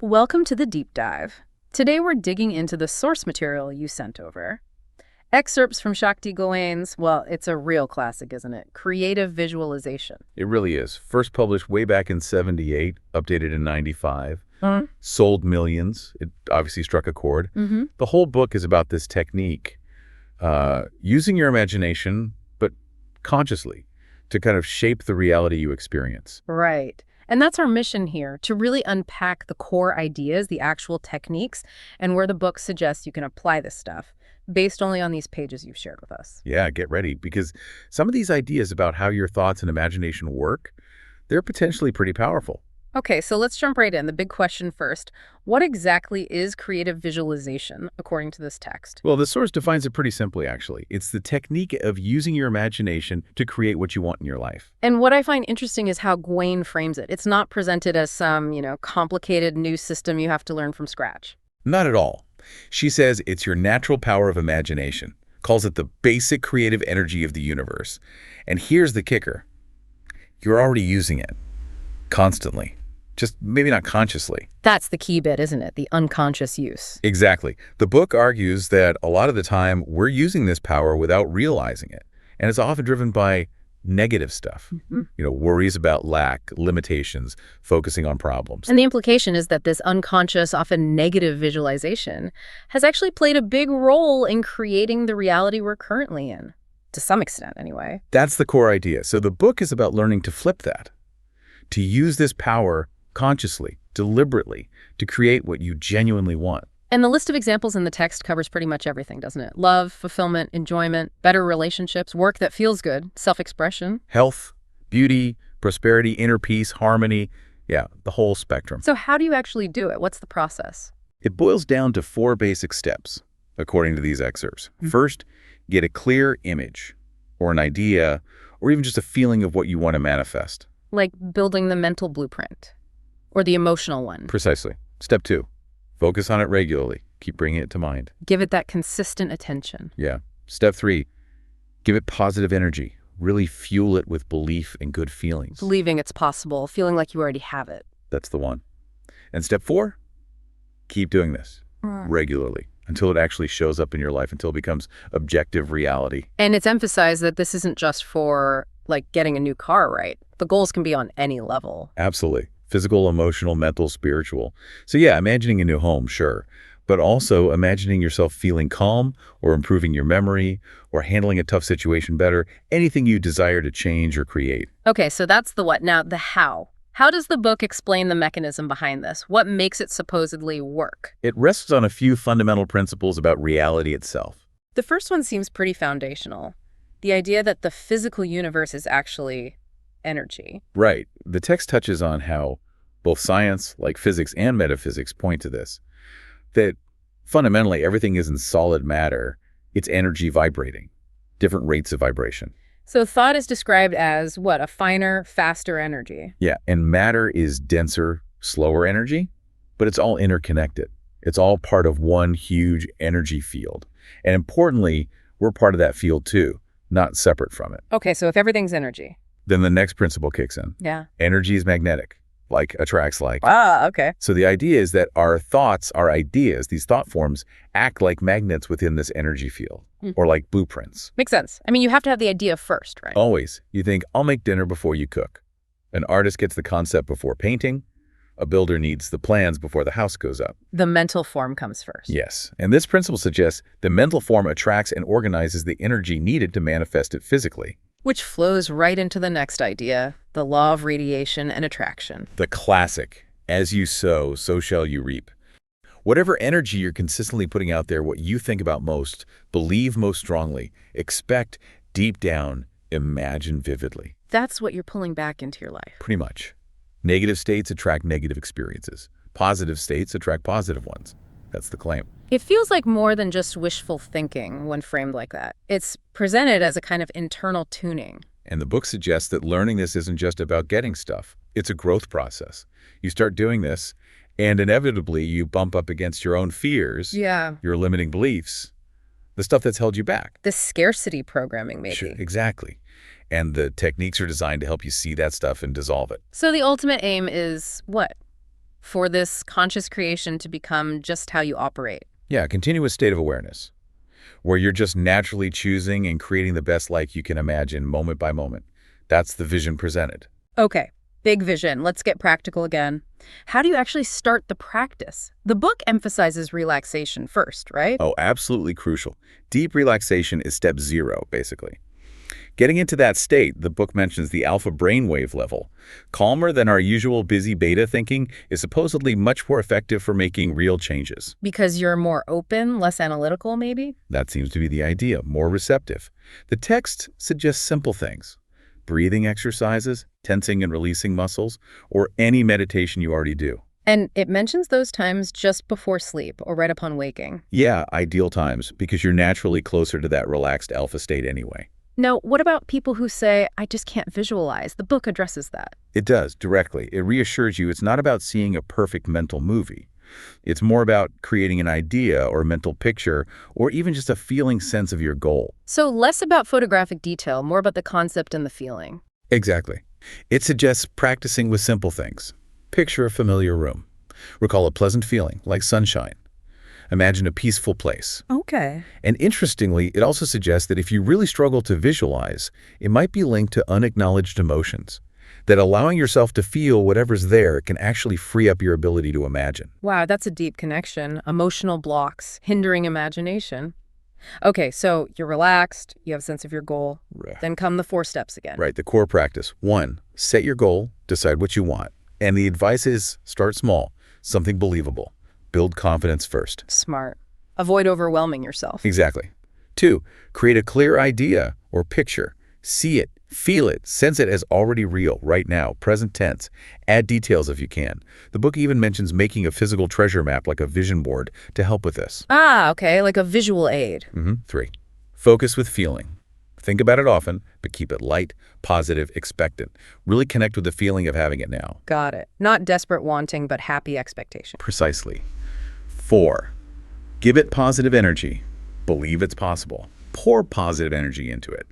Welcome to the deep dive. Today we're digging into the source material you sent over. Excerpts from Shakti Gawain's, well, it's a real classic, isn't it? Creative Visualization. It really is. First published way back in '78, updated in '95. Sold millions. It obviously struck a chord. The whole book is about this technique, using your imagination, but consciously, to kind of shape the reality you experience. Right. And that's our mission here, to really unpack the core ideas, the actual techniques, and where the book suggests you can apply this stuff, based only on these pages you've shared with us. Yeah, get ready, because some of these ideas about how your thoughts and imagination work, they're potentially pretty powerful. Okay, so let's jump right in. The big question first. What exactly is creative visualization, according to this text? Well, the source defines it pretty simply, actually. It's the technique of using your imagination to create what you want in your life. And what I find interesting is how Gawain frames it. It's not presented as some, complicated new system you have to learn from scratch. Not at all. She says it's your natural power of imagination, calls it the basic creative energy of the universe. And here's the kicker. You're already using it. Constantly. Just maybe not consciously. That's the key bit, isn't it? The unconscious use. Exactly. The book argues that a lot of the time we're using this power without realizing it. And it's often driven by negative stuff. Worries about lack, limitations, focusing on problems. And the implication is that this unconscious, often negative visualization has actually played a big role in creating the reality we're currently in. To some extent, anyway. That's the core idea. So the book is about learning to flip that. To use this power consciously, deliberately, to create what you genuinely want. And the list of examples in the text covers pretty much everything, doesn't it? Love, fulfillment, enjoyment, better relationships, work that feels good, self-expression. Health, beauty, prosperity, inner peace, harmony. Yeah, the whole spectrum. So how do you actually do it? What's the process? It boils down to 4 basic steps, according to these excerpts. First, get a clear image, or an idea, or even just a feeling of what you want to manifest. Like building the mental blueprint. Or the emotional one. Precisely. Step 2, focus on it regularly. Keep bringing it to mind. Give it that consistent attention. Yeah. Step 3, give it positive energy. Really fuel it with belief and good feelings. Believing it's possible, feeling like you already have it. That's the one. And step 4, keep doing this regularly until it actually shows up in your life, until it becomes objective reality. And it's emphasized that this isn't just for, getting a new car, right? The goals can be on any level. Absolutely. Physical, emotional, mental, spiritual. So yeah, imagining a new home, sure. But also imagining yourself feeling calm or improving your memory or handling a tough situation better, anything you desire to change or create. Okay, so that's the what. Now, the how. How does the book explain the mechanism behind this? What makes it supposedly work? It rests on a few fundamental principles about reality itself. The first one seems pretty foundational. The idea that the physical universe is actually energy. Right. The text touches on how both science, like physics and metaphysics, point to this. That fundamentally everything isn't solid matter. It's energy vibrating, different rates of vibration. So thought is described as, what, a finer, faster energy? Yeah, and matter is denser, slower energy, but it's all interconnected. It's all part of one huge energy field. And importantly, we're part of that field too, not separate from it. Okay, so if everything's energy. Then the next principle kicks in. Yeah. Energy is magnetic, like attracts like. Ah, okay. So the idea is that our thoughts, our ideas, these thought forms, act like magnets within this energy field, or like blueprints. Makes sense. I mean, you have to have the idea first, right? Always. You think, I'll make dinner before you cook. An artist gets the concept before painting. A builder needs the plans before the house goes up. The mental form comes first. Yes. And this principle suggests the mental form attracts and organizes the energy needed to manifest it physically. Which flows right into the next idea, the law of radiation and attraction. The classic, as you sow, so shall you reap. Whatever energy you're consistently putting out there, what you think about most, believe most strongly, expect deep down, imagine vividly. That's what you're pulling back into your life. Pretty much. Negative states attract negative experiences. Positive states attract positive ones. That's the claim. It feels like more than just wishful thinking when framed like that. It's presented as a kind of internal tuning. And the book suggests that learning this isn't just about getting stuff. It's a growth process. You start doing this, and inevitably you bump up against your own fears, your limiting beliefs, the stuff that's held you back. The scarcity programming, maybe. Sure, exactly. And the techniques are designed to help you see that stuff and dissolve it. So the ultimate aim is what? for this conscious creation to become just how you operate. Yeah, a continuous state of awareness, where you're just naturally choosing and creating the best life you can imagine moment by moment. That's the vision presented. Okay, big vision. Let's get practical again. How do you actually start the practice? The book emphasizes relaxation first, right? Oh, absolutely crucial. Deep relaxation is step 0, basically. Getting into that state, the book mentions the alpha brainwave level. Calmer than our usual busy beta thinking is supposedly much more effective for making real changes. Because you're more open, less analytical, maybe? That seems to be the idea, more receptive. The text suggests simple things. Breathing exercises, tensing and releasing muscles, or any meditation you already do. And it mentions those times just before sleep or right upon waking. Yeah, ideal times, because you're naturally closer to that relaxed alpha state anyway. Now, what about people who say, I just can't visualize? The book addresses that. It does, directly. It reassures you it's not about seeing a perfect mental movie. It's more about creating an idea or a mental picture, or even just a feeling sense of your goal. So less about photographic detail, more about the concept and the feeling. Exactly. It suggests practicing with simple things. Picture a familiar room. Recall a pleasant feeling, like sunshine. Imagine a peaceful place. Okay. And interestingly, it also suggests that if you really struggle to visualize, it might be linked to unacknowledged emotions. That allowing yourself to feel whatever's there can actually free up your ability to imagine. Wow, that's a deep connection. Emotional blocks, hindering imagination. Okay, so you're relaxed, you have a sense of your goal. Then come the 4 steps again. Right, the core practice. 1, set your goal, decide what you want. And the advice is start small, something believable. Build confidence first. Smart. Avoid overwhelming yourself. Exactly. 2, create a clear idea or picture. See it, feel it, sense it as already real, right now, present tense. Add details if you can. The book even mentions making a physical treasure map like a vision board to help with this. Ah, okay, like a visual aid. 3, focus with feeling. Think about it often, but keep it light, positive, expectant. Really connect with the feeling of having it now. Got it. Not desperate wanting, but happy expectation. Precisely. 4, give it positive energy. Believe it's possible. Pour positive energy into it.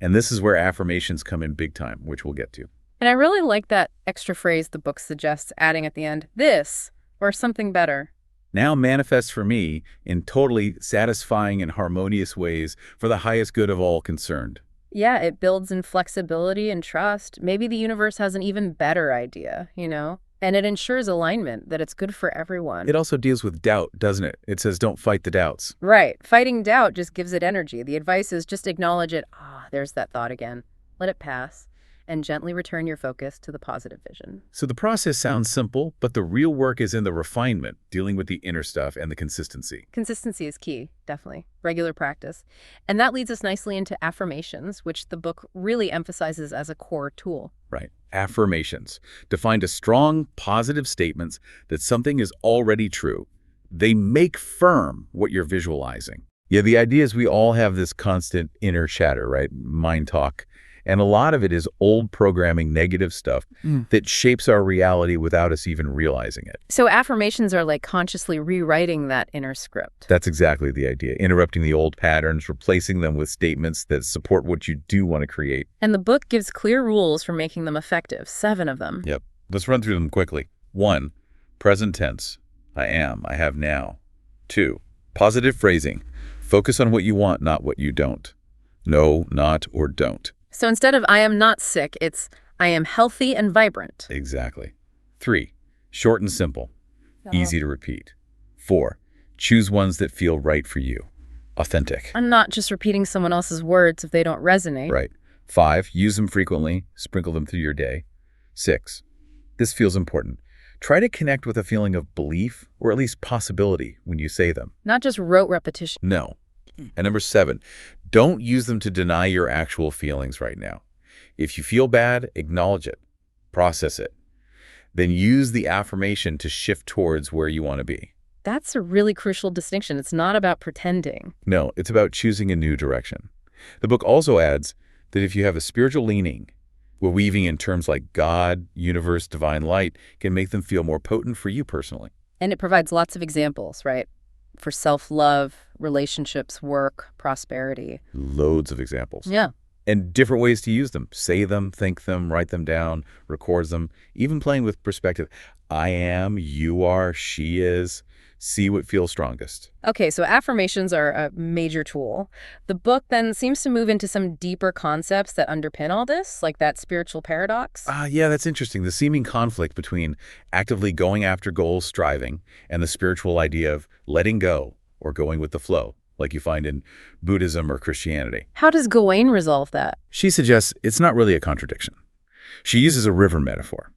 And this is where affirmations come in big time, which we'll get to. And I really like that extra phrase the book suggests adding at the end, this, or something better. Now manifest for me in totally satisfying and harmonious ways for the highest good of all concerned. Yeah, it builds in flexibility and trust. Maybe the universe has an even better idea, you know? And it ensures alignment, that it's good for everyone. It also deals with doubt, doesn't it? It says don't fight the doubts. Right. Fighting doubt just gives it energy. The advice is just acknowledge it. Ah, there's that thought again. Let it pass. And gently return your focus to the positive vision. So the process sounds simple, but the real work is in the refinement, dealing with the inner stuff and the consistency. Consistency is key, definitely. Regular practice. And that leads us nicely into affirmations, which the book really emphasizes as a core tool. Right. Affirmations. Defined as strong, positive statements that something is already true. They make firm what you're visualizing. Yeah, the idea is we all have this constant inner chatter, right? Mind talk. And a lot of it is old programming, negative stuff that shapes our reality without us even realizing it. So affirmations are like consciously rewriting that inner script. That's exactly the idea. Interrupting the old patterns, replacing them with statements that support what you do want to create. And the book gives clear rules for making them effective, 7 of them. Yep. Let's run through them quickly. 1, present tense. I am, I have now. 2, positive phrasing. Focus on what you want, not what you don't. No, not, or don't. So instead of I am not sick, it's I am healthy and vibrant. Exactly. 3, short and simple. Easy to repeat. 4, choose ones that feel right for you. Authentic. I'm not just repeating someone else's words if they don't resonate. Right. 5, use them frequently. Sprinkle them through your day. 6, this feels important. Try to connect with a feeling of belief or at least possibility when you say them. Not just rote repetition. No. And number 7, don't use them to deny your actual feelings right now. If you feel bad, acknowledge it. Process it. Then use the affirmation to shift towards where you want to be. That's a really crucial distinction. It's not about pretending. No, it's about choosing a new direction. The book also adds that if you have a spiritual leaning, where weaving in terms like God, universe, divine light can make them feel more potent for you personally. And it provides lots of examples, right? For self-love, relationships, work, prosperity. Loads of examples. Yeah. And different ways to use them. Say them, think them, write them down, record them, even playing with perspective. I am, you are, she is. See what feels strongest. Okay, so affirmations are a major tool. The book then seems to move into some deeper concepts that underpin all this, like that spiritual paradox. Yeah, that's interesting. The seeming conflict between actively going after goals, striving, and the spiritual idea of letting go or going with the flow, like you find in Buddhism or Christianity. How does Gawain resolve that? She suggests it's not really a contradiction. She uses a river metaphor.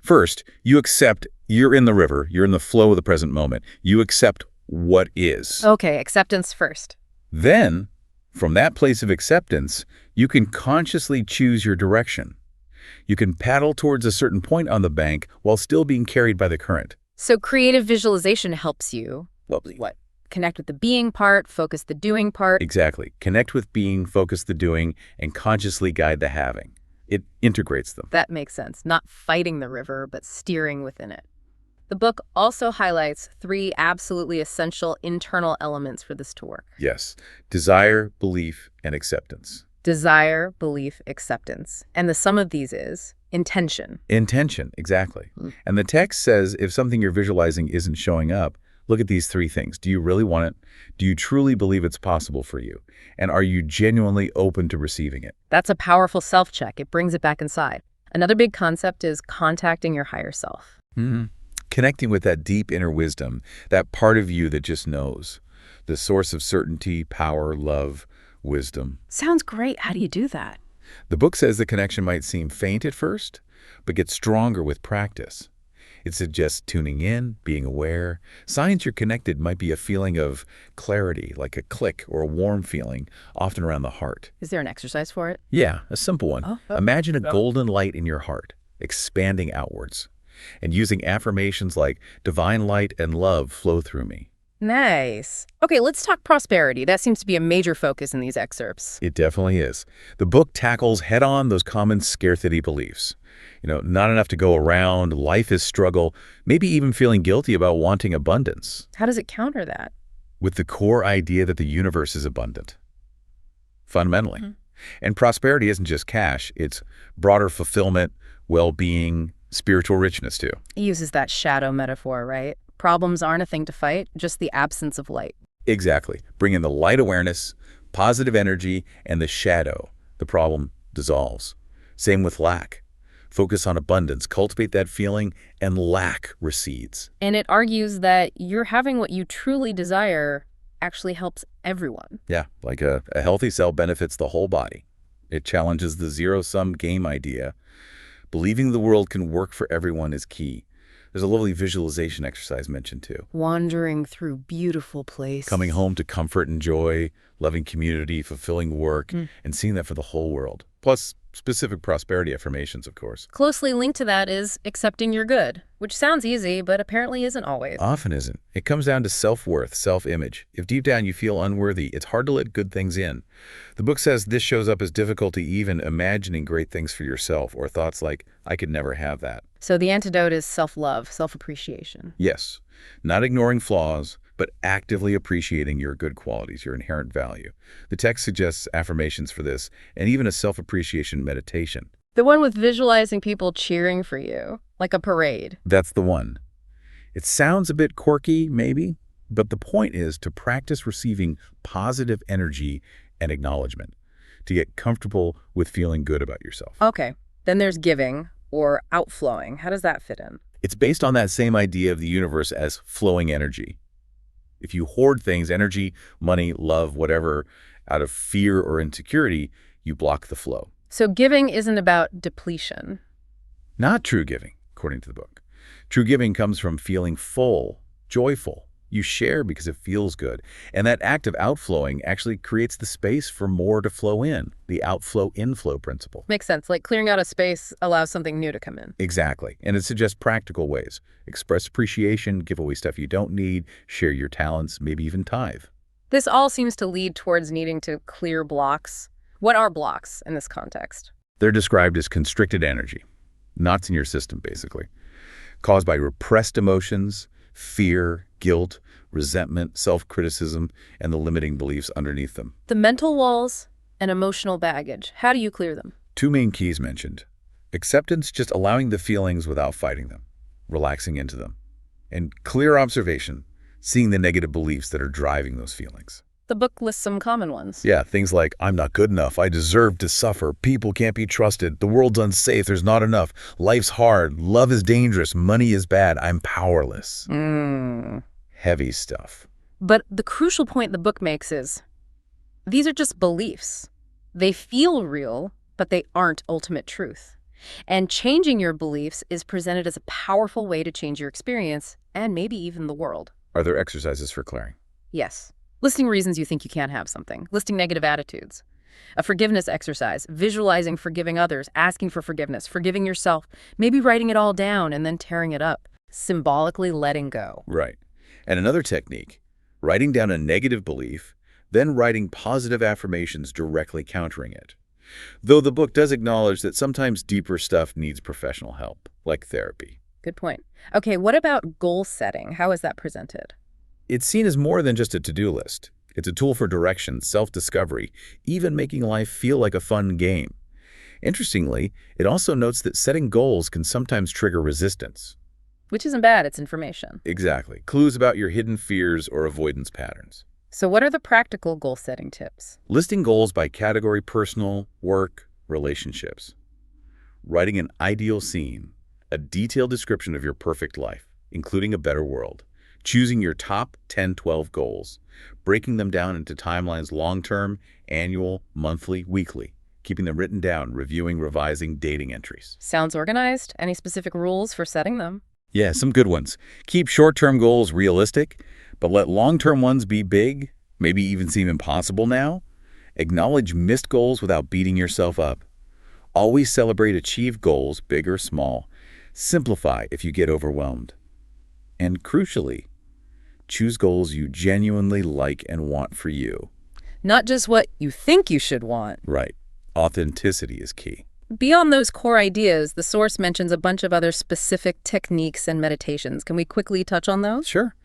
First, you accept you're in the river, you're in the flow of the present moment. You accept what is. Okay, acceptance first. Then, from that place of acceptance, you can consciously choose your direction. You can paddle towards a certain point on the bank while still being carried by the current. So creative visualization helps you, what? Connect with the being part, focus the doing part. Exactly. Connect with being, focus the doing, and consciously guide the having. It integrates them. That makes sense. Not fighting the river, but steering within it. The book also highlights 3 absolutely essential internal elements for this to work. Yes. Desire, belief, and acceptance. Desire, belief, acceptance. And the sum of these is intention. Intention, exactly. And the text says if something you're visualizing isn't showing up, look at these 3 things. Do you really want it? Do you truly believe it's possible for you? And are you genuinely open to receiving it? That's a powerful self-check. It brings it back inside. Another big concept is contacting your higher self. Connecting with that deep inner wisdom, that part of you that just knows. The source of certainty, power, love, wisdom. Sounds great. How do you do that? The book says the connection might seem faint at first, but gets stronger with practice. It suggests tuning in, being aware. Signs you're connected might be a feeling of clarity, like a click or a warm feeling, often around the heart. Is there an exercise for it? Yeah, a simple one. Imagine a golden light in your heart, expanding outwards, and using affirmations like, divine light and love flow through me. Nice. Okay, let's talk prosperity. That seems to be a major focus in these excerpts. It definitely is. The book tackles head-on those common scarcity beliefs. Not enough to go around, life is struggle, maybe even feeling guilty about wanting abundance. How does it counter that? With the core idea that the universe is abundant, fundamentally. And prosperity isn't just cash, it's broader fulfillment, well-being, spiritual richness too. He uses that shadow metaphor, right? Problems aren't a thing to fight, just the absence of light. Exactly. Bring in the light awareness, positive energy, and the shadow. The problem dissolves. Same with lack. Focus on abundance, cultivate that feeling, and lack recedes. And it argues that you're having what you truly desire actually helps everyone. Yeah, like a healthy cell benefits the whole body. It challenges the zero-sum game idea. Believing the world can work for everyone is key. There's a lovely visualization exercise mentioned too. Wandering through beautiful places. Coming home to comfort and joy, loving community, fulfilling work, and seeing that for the whole world. Plus, specific prosperity affirmations, of course. Closely linked to that is accepting you're good, which sounds easy, but apparently isn't always. Often isn't. It comes down to self-worth, self-image. If deep down you feel unworthy, it's hard to let good things in. The book says this shows up as difficulty even imagining great things for yourself, or thoughts like, I could never have that. So the antidote is self-love, self-appreciation. Yes. Not ignoring flaws, but actively appreciating your good qualities, your inherent value. The text suggests affirmations for this, and even a self-appreciation meditation. The one with visualizing people cheering for you, like a parade. That's the one. It sounds a bit quirky, maybe, but the point is to practice receiving positive energy and acknowledgement, to get comfortable with feeling good about yourself. Okay, then there's giving, or outflowing. How does that fit in? It's based on that same idea of the universe as flowing energy. If you hoard things, energy, money, love, whatever, out of fear or insecurity, you block the flow. So giving isn't about depletion. Not true giving, according to the book. True giving comes from feeling full, joyful. You share because it feels good. And that act of outflowing actually creates the space for more to flow in, the outflow-inflow principle. Makes sense. Like clearing out a space allows something new to come in. Exactly. And it suggests practical ways. Express appreciation, give away stuff you don't need, share your talents, maybe even tithe. This all seems to lead towards needing to clear blocks. What are blocks in this context? They're described as constricted energy, knots in your system, basically, caused by repressed emotions, fear, guilt, resentment, self-criticism, and the limiting beliefs underneath them. The mental walls And emotional baggage. How do you clear them? Two main keys mentioned. Acceptance, just allowing the feelings without fighting them, relaxing into them. And clear observation, seeing the negative beliefs that are driving those feelings. The book lists some common ones. Yeah, things like, I'm not good enough, I deserve to suffer, people can't be trusted, the world's unsafe, there's not enough, life's hard, love is dangerous, money is bad, I'm powerless. Heavy stuff. But the crucial point the book makes is, these are just beliefs. They feel real, but they aren't ultimate truth. And changing your beliefs is presented as a powerful way to change your experience, and maybe even the world. Are there exercises for clearing? Yes. Listing reasons you think you can't have something. Listing negative attitudes. A forgiveness exercise. Visualizing forgiving others. Asking for forgiveness. Forgiving yourself. Maybe writing it all down and then tearing it up. Symbolically letting go. Right. And another technique, writing down a negative belief, then writing positive affirmations directly countering it. Though the book does acknowledge that sometimes deeper stuff needs professional help, like therapy. Good point. Okay, what about goal setting? How is that presented? It's seen as more than just a to-do list. It's a tool for direction, self-discovery, even making life feel like a fun game. Interestingly, it also notes that setting goals can sometimes trigger resistance. Which isn't bad, it's information. Exactly. Clues about your hidden fears or avoidance patterns. So what are the practical goal-setting tips? Listing goals by category: personal, work, relationships. Writing an ideal scene, a detailed description of your perfect life, including a better world. Choosing your top 10, 12 goals. Breaking them down into timelines: long-term, annual, monthly, weekly. Keeping them written down, reviewing, revising, dating entries. Sounds organized. Any specific rules for setting them? Yeah, some good ones. Keep short-term goals realistic, but let long-term ones be big, maybe even seem impossible now. Acknowledge missed goals without beating yourself up. Always celebrate achieved goals, big or small. Simplify if you get overwhelmed. And crucially, choose goals you genuinely like and want for you. Not just what you think you should want. Right. Authenticity is key. Beyond those core ideas, the source mentions a bunch of other specific techniques and meditations. Can we quickly touch on those? Sure.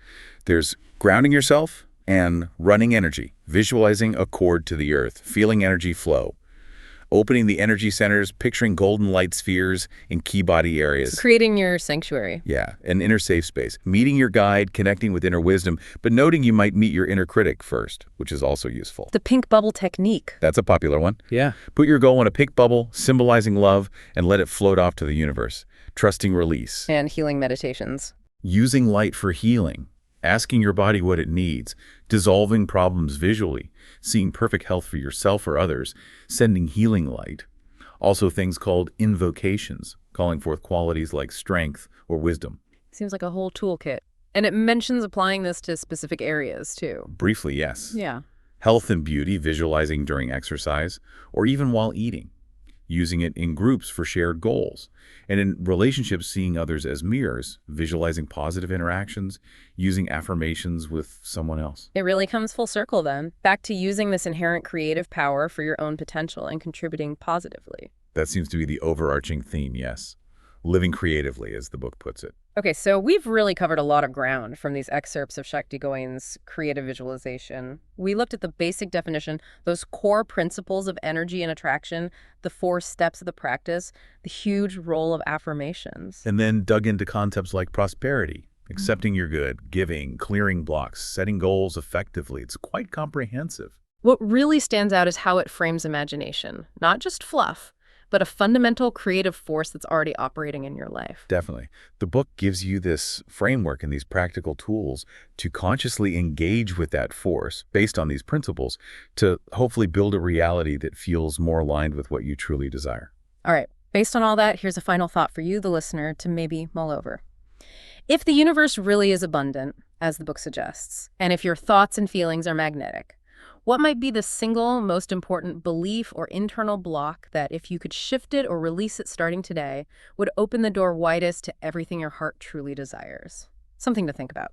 There's grounding yourself and running energy, visualizing a cord to the earth, feeling energy flow, opening the energy centers, picturing golden light spheres in key body areas. Creating your sanctuary. Yeah, an inner safe space. Meeting your guide, connecting with inner wisdom, but noting you might meet your inner critic first, which is also useful. The pink bubble technique. That's a popular one. Yeah. Put your goal in a pink bubble, symbolizing love, and let it float off to the universe. Trusting release. And healing meditations. Using light for healing. Asking your body what it needs. Dissolving problems visually. Seeing perfect health for yourself or others. Sending healing light. Also things called invocations, calling forth qualities like strength or wisdom. Seems like a whole toolkit. And it mentions applying this to specific areas, too. Briefly, yes. Yeah. Health and beauty, visualizing during exercise, or even while eating. Using it in groups for shared goals. And in relationships, seeing others as mirrors, visualizing positive interactions, using affirmations with someone else. It really comes full circle then, back to using this inherent creative power for your own potential and contributing positively. That seems to be the overarching theme, yes. Living creatively, as the book puts it. Okay, so we've really covered a lot of ground from these excerpts of Shakti Gawain's creative visualization. We looked at the basic definition, those core principles of energy and attraction, the 4 steps of the practice, the huge role of affirmations. And then dug into concepts like prosperity, accepting your good, giving, clearing blocks, setting goals effectively. It's quite comprehensive. What really stands out is how it frames imagination, not just fluff, but a fundamental creative force that's already operating in your life. Definitely. The book gives you this framework and these practical tools to consciously engage with that force based on these principles to hopefully build a reality that feels more aligned with what you truly desire. All right. Based on all that, here's a final thought for you, the listener, to maybe mull over. If the universe really is abundant, as the book suggests, and if your thoughts and feelings are magnetic, what might be the single most important belief or internal block that, if you could shift it or release it starting today, would open the door widest to everything your heart truly desires? Something to think about.